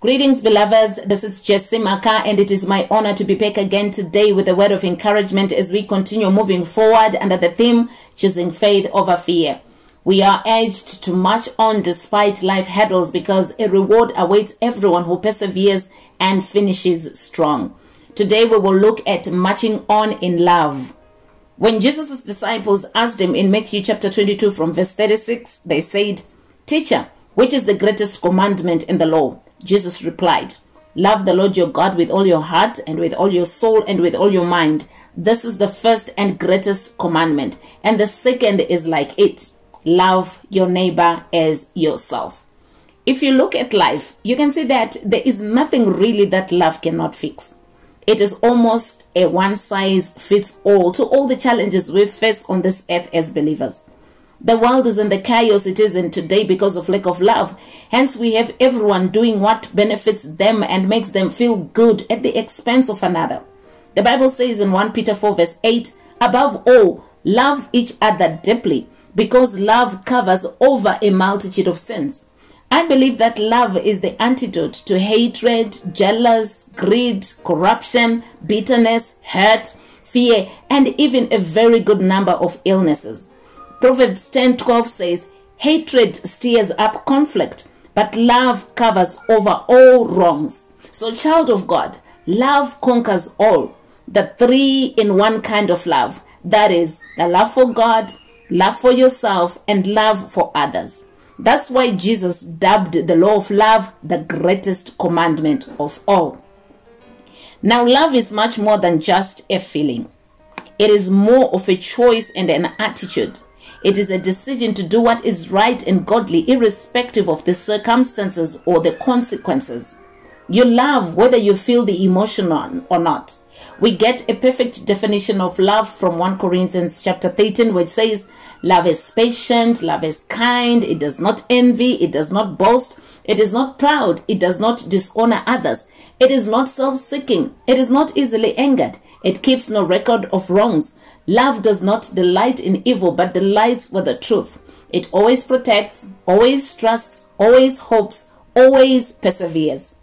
Greetings, beloveds. This is Jessie Maka, and it is my honor to be back again today with a word of encouragement as we continue moving forward under the theme, Choosing Faith Over Fear. We are urged to march on despite life hurdles because a reward awaits everyone who perseveres and finishes strong. Today we will look at marching on in love. When Jesus' disciples asked him in Matthew chapter 22 from verse 36, they said, "Teacher, which is the greatest commandment in the law?" Jesus replied, "Love the Lord your God with all your heart and with all your soul and with all your mind. This is the first and greatest commandment. And the second is like it. Love your neighbor as yourself." If you look at life, you can see that there is nothing really that love cannot fix. It is almost a one-size-fits-all to all the challenges we face on this earth as believers. The world is in the chaos it is in today because of lack of love. Hence, we have everyone doing what benefits them and makes them feel good at the expense of another. The Bible says in 1 Peter 4 verse 8, "Above all, love each other deeply, because love covers over a multitude of sins." I believe that love is the antidote to hatred, jealous, greed, corruption, bitterness, hurt, fear, and even a very good number of illnesses. Proverbs 10:12 says, "Hatred stirs up conflict, but love covers over all wrongs." So, child of God, love conquers all. The three-in-one kind of love. That is, the love for God, love for yourself, and love for others. That's why Jesus dubbed the law of love the greatest commandment of all. Now, love is much more than just a feeling. It is more of a choice and an attitude. It is a decision to do what is right and godly, irrespective of the circumstances or the consequences. You love whether you feel the emotion or not. We get a perfect definition of love from 1 Corinthians chapter 13, which says, "Love is patient, love is kind, it does not envy, it does not boast, it is not proud, it does not dishonor others, it is not self-seeking, it is not easily angered, it keeps no record of wrongs. Love does not delight in evil, but delights with the truth. It always protects, always trusts, always hopes, always perseveres."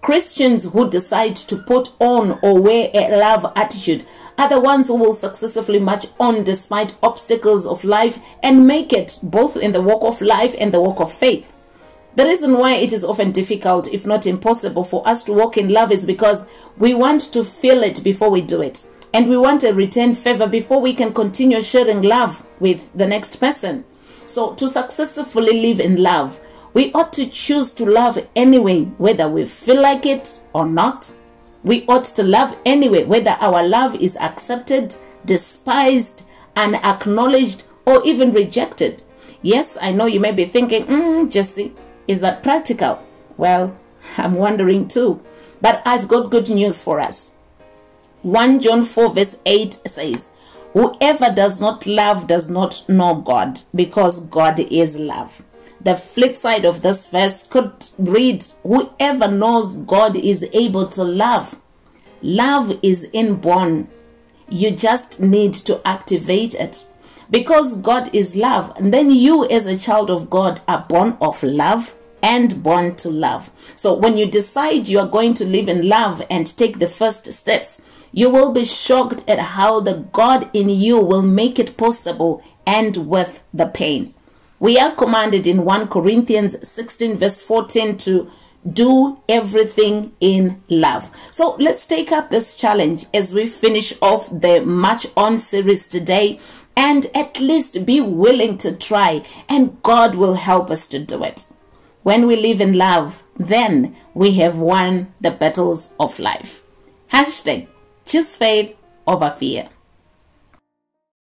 Christians who decide to put on or wear a love attitude are the ones who will successfully march on despite obstacles of life and make it both in the walk of life and the walk of faith. The reason why it is often difficult, if not impossible, for us to walk in love is because we want to feel it before we do it. And we want a return favor before we can continue sharing love with the next person. So to successfully live in love, we ought to choose to love anyway, whether we feel like it or not. We ought to love anyway, whether our love is accepted, despised, unacknowledged, or even rejected. Yes, I know you may be thinking, Jessie, is that practical? Well, I'm wondering too. But I've got good news for us. 1 John 4 verse 8 says, "Whoever does not love does not know God, because God is love." The flip side of this verse could read, "Whoever knows God is able to love." Love is inborn. You just need to activate it. Because God is love, and then you as a child of God are born of love and born to love. So when you decide you are going to live in love and take the first steps, you will be shocked at how the God in you will make it possible, and with the pain. We are commanded in 1 Corinthians 16 verse 14 to do everything in love. So let's take up this challenge as we finish off the March On series today, and at least be willing to try, and God will help us to do it. When we live in love, then we have won the battles of life. Hashtag Choose Faith Over Fear.